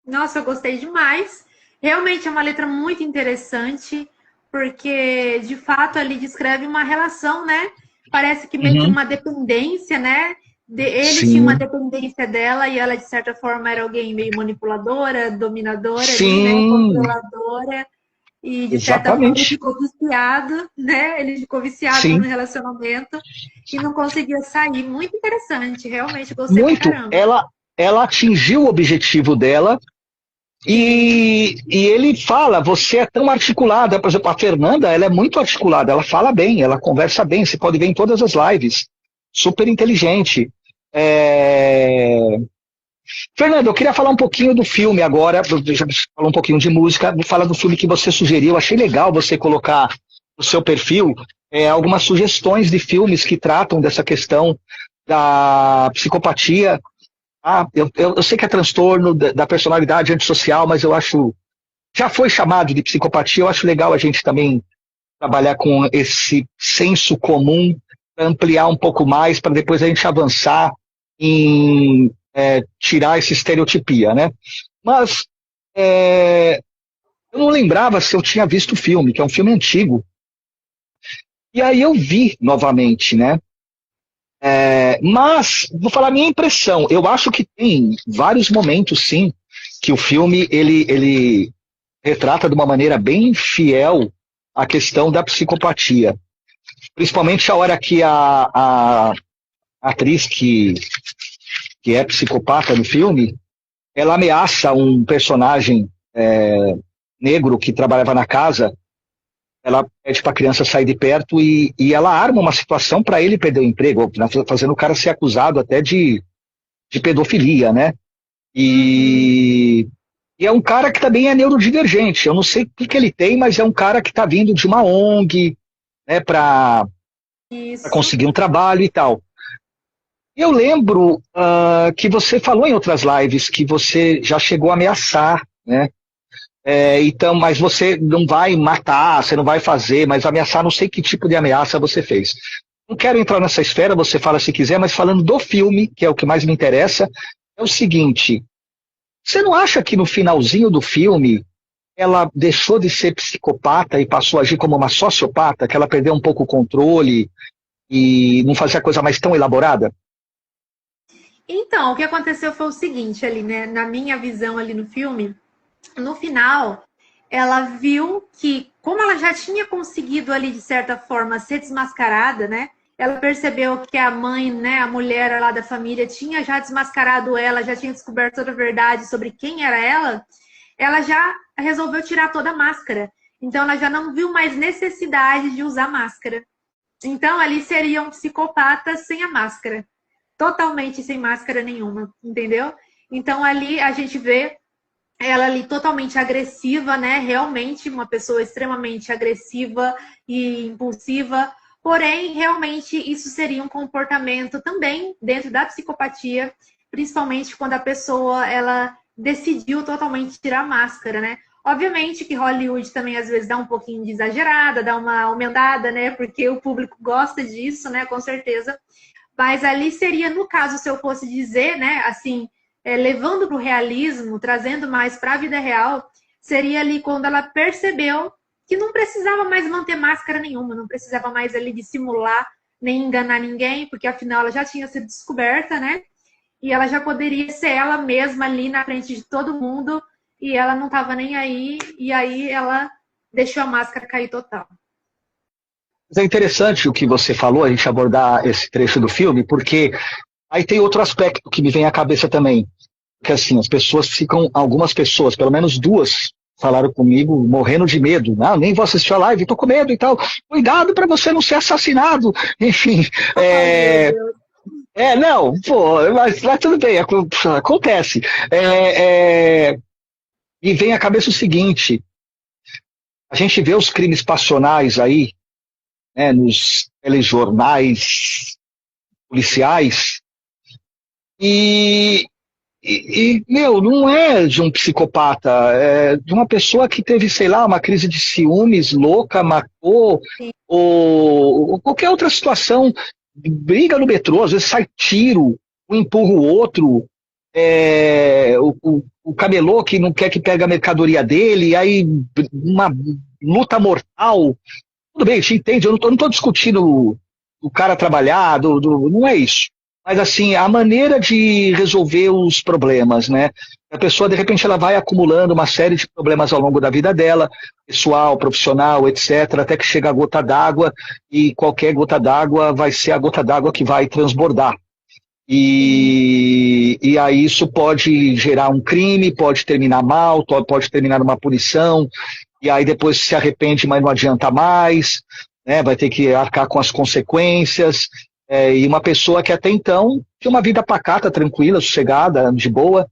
Nossa, eu gostei demais. Realmente é uma letra muito interessante, porque de fato ali descreve uma relação, né? Parece que meio que Uhum. uma dependência, né? Ele tinha uma Sim, dependência dela e ela, de certa forma, era alguém meio manipuladora, dominadora ali, né? sim, Controladora. E, de certa forma, ele exatamente. ficou viciado, né? Ele ficou viciado no Sim, relacionamento e não conseguia sair. Muito interessante, realmente gostei pra muito. caramba. Ela atingiu o objetivo dela. Sim. E ele fala, você é tão articulada, por exemplo, a Fernanda, ela é muito articulada, ela fala bem, ela conversa bem, você pode ver em todas as lives, super inteligente. É... Fernanda, eu queria falar um pouquinho do filme agora, já falou um pouquinho de música, vou falar do filme que você sugeriu, achei legal você colocar no seu perfil algumas sugestões de filmes que tratam dessa questão da psicopatia. Eu sei que é transtorno da personalidade antissocial, mas eu acho já foi chamado de psicopatia, eu acho legal a gente também trabalhar com esse senso comum, para ampliar um pouco mais, para depois a gente avançar em tirar essa estereotipia, né? Mas eu não lembrava se eu tinha visto o filme, que é um filme antigo, e aí eu vi novamente, né? Mas, vou falar a minha impressão, eu acho que tem vários momentos, sim, que o filme ele retrata de uma maneira bem fiel a questão da psicopatia. Principalmente a hora que a atriz que é psicopata no filme, ela ameaça um personagem negro que trabalhava na casa, ela pede para a criança sair de perto e ela arma uma situação para ele perder o emprego, fazendo o cara ser acusado até de pedofilia, né? Uhum. E, e é um cara que também é neurodivergente. Eu não sei o que ele tem, mas é um cara que está vindo de uma ONG, né, para Isso. conseguir um trabalho e tal. Eu lembro que você falou em outras lives que você já chegou a ameaçar, né? Então, mas você não vai matar, você não vai fazer, mas ameaçar, não sei que tipo de ameaça você fez. Não quero entrar nessa esfera, você fala se quiser, mas falando do filme, que é o que mais me interessa, é o seguinte: você não acha que no finalzinho do filme ela deixou de ser psicopata e passou a agir como uma sociopata, que ela perdeu um pouco o controle e não fazia a coisa mais tão elaborada? Então, o que aconteceu foi o seguinte ali, né? Na minha visão ali no filme, no final, ela viu que, como ela já tinha conseguido ali, de certa forma, ser desmascarada, né? Ela percebeu que a mãe, né, a mulher lá da família, tinha já desmascarado ela, já tinha descoberto toda a verdade sobre quem era ela já resolveu tirar toda a máscara. Então, ela já não viu mais necessidade de usar máscara. Então, ali seria um psicopata sem a máscara. Totalmente sem máscara nenhuma, entendeu? Então, ali a gente vê ela ali totalmente agressiva, né? Realmente uma pessoa extremamente agressiva e impulsiva. Porém, realmente isso seria um comportamento também dentro da psicopatia, principalmente quando a pessoa ela decidiu totalmente tirar a máscara, né? Obviamente que Hollywood também às vezes dá um pouquinho de exagerada, dá uma aumentada, né? Porque o público gosta disso, né? Com certeza. Mas ali seria, no caso, se eu fosse dizer, né, assim, levando para o realismo, trazendo mais para a vida real, seria ali quando ela percebeu que não precisava mais manter máscara nenhuma, não precisava mais ali dissimular nem enganar ninguém, porque afinal ela já tinha sido descoberta, né? E ela já poderia ser ela mesma ali na frente de todo mundo e ela não estava nem aí, e aí ela deixou a máscara cair total. Mas é interessante o que você falou, a gente abordar esse trecho do filme, porque aí tem outro aspecto que me vem à cabeça também. Que assim, as pessoas ficam, algumas pessoas, pelo menos duas, falaram comigo morrendo de medo. Não, nem vou assistir a live, tô com medo e tal. Cuidado para você não ser assassinado. Enfim, Ai, meu é, Deus. não, pô, mas tudo bem, acontece. E vem à cabeça o seguinte: a gente vê os crimes passionais aí, né, nos telejornais policiais, e meu, não é de um psicopata, é de uma pessoa que teve, sei lá, uma crise de ciúmes louca, matou, ou qualquer outra situação, briga no metrô, às vezes sai tiro, um empurra o outro, o camelô que não quer que pegue a mercadoria dele, aí uma luta mortal. Tudo bem, a gente entende, eu não estou discutindo o cara trabalhar, não é isso. Mas, assim, a maneira de resolver os problemas, né? A pessoa, de repente, ela vai acumulando uma série de problemas ao longo da vida dela, pessoal, profissional, etc., até que chega a gota d'água, e qualquer gota d'água vai ser a gota d'água que vai transbordar. E aí isso pode gerar um crime, pode terminar mal, pode terminar numa punição, e aí depois se arrepende, mas não adianta mais, né? Vai ter que arcar com as consequências. E uma pessoa que até então tinha uma vida pacata, tranquila, sossegada, de boa.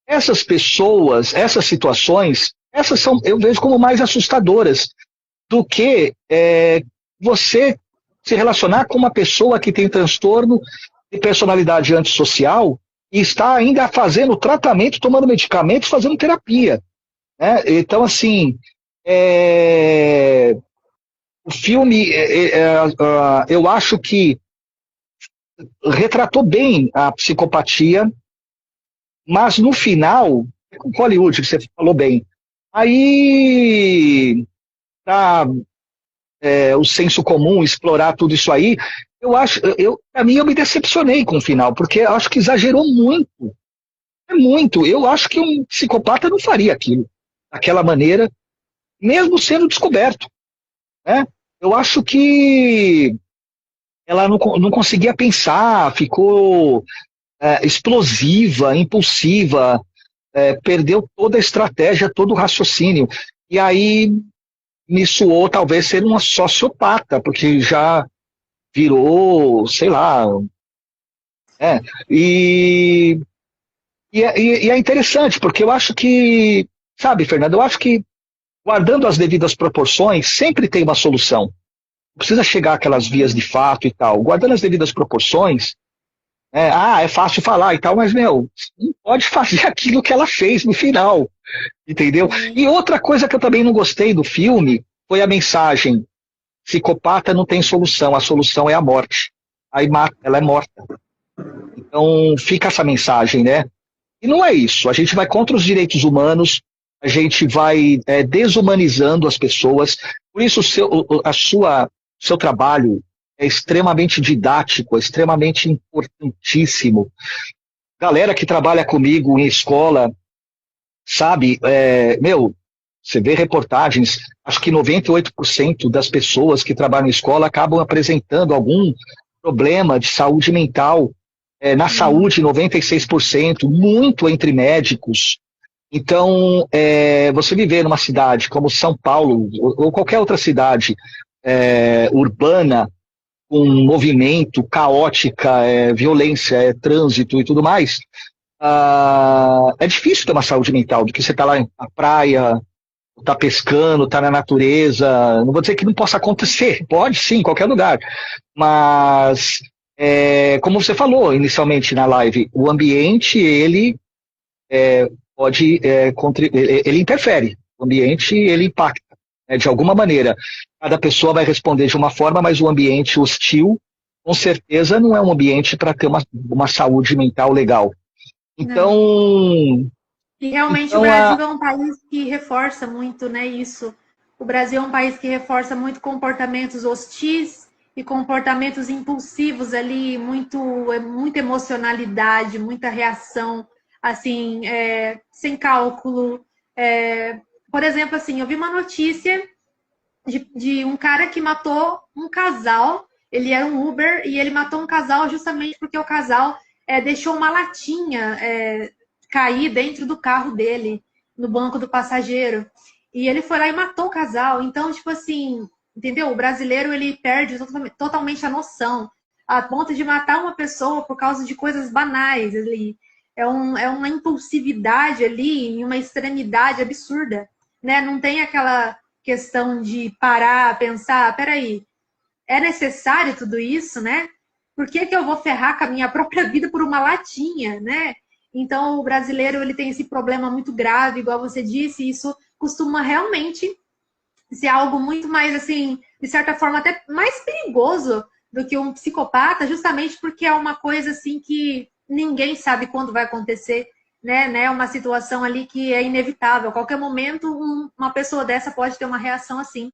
Essas pessoas, essas situações, essas são, eu vejo como mais assustadoras do que você se relacionar com uma pessoa que tem transtorno de personalidade antissocial e está ainda fazendo tratamento, tomando medicamentos, fazendo terapia, né? Então, assim, o filme, eu acho que retratou bem a psicopatia, mas no final, com Hollywood, que você falou bem, aí tá, o senso comum explorar tudo isso aí. Pra mim, eu me decepcionei com o final, porque eu acho que exagerou muito. É muito. Eu acho que um psicopata não faria aquilo daquela maneira, mesmo sendo descoberto, né? Eu acho que ela não conseguia pensar, ficou explosiva, impulsiva, perdeu toda a estratégia, todo o raciocínio. E aí me soou talvez ser uma sociopata, porque já virou, sei lá. É, e, e é interessante, porque eu acho que, sabe, Fernando, eu acho que guardando as devidas proporções, sempre tem uma solução. Não precisa chegar àquelas vias de fato e tal. Guardando as devidas proporções, é fácil falar e tal, mas, meu, não pode fazer aquilo que ela fez no final, entendeu? E outra coisa que eu também não gostei do filme foi a mensagem: psicopata não tem solução, a solução é a morte. Aí mata, ela é morta. Então fica essa mensagem, né? E não é isso. A gente vai contra os direitos humanos, a gente vai desumanizando as pessoas. Por isso seu trabalho é extremamente didático, é extremamente importantíssimo. Galera que trabalha comigo em escola, sabe, você vê reportagens, acho que 98% das pessoas que trabalham em escola acabam apresentando algum problema de saúde mental. Na saúde, 96%, muito entre médicos. Então, você viver numa cidade como São Paulo, ou qualquer outra cidade urbana, com movimento, caótica, violência, trânsito e tudo mais, é difícil ter uma saúde mental, do que você está lá na praia, está pescando, está na natureza. Não vou dizer que não possa acontecer, pode sim, em qualquer lugar, mas como você falou inicialmente na live, o ambiente ele pode ele interfere, o ambiente ele impacta, né, de alguma maneira. Cada pessoa vai responder de uma forma, mas o ambiente hostil com certeza não é um ambiente para ter uma saúde mental legal. Então, e realmente o Brasil é um país que reforça muito, né, isso. O Brasil é um país que reforça muito comportamentos hostis e comportamentos impulsivos ali, muita emocionalidade, muita reação, assim, sem cálculo. Por exemplo, assim, eu vi uma notícia de um cara que matou um casal. Ele era um Uber e ele matou um casal justamente porque o casal deixou uma latinha cair dentro do carro dele, no banco do passageiro. E ele foi lá e matou o casal. Então, tipo assim, entendeu? O brasileiro, ele perde totalmente a noção, a ponto de matar uma pessoa por causa de coisas banais ali. É uma impulsividade ali, em uma extremidade absurda, né? Não tem aquela questão de parar, pensar, peraí, é necessário tudo isso, né? Por que eu vou ferrar com a minha própria vida por uma latinha, né? Então, o brasileiro, ele tem esse problema muito grave, igual você disse, e isso costuma realmente ser algo muito mais, assim, de certa forma, até mais perigoso do que um psicopata, justamente porque é uma coisa, assim, que ninguém sabe quando vai acontecer, né, uma situação ali que é inevitável. A qualquer momento, uma pessoa dessa pode ter uma reação assim.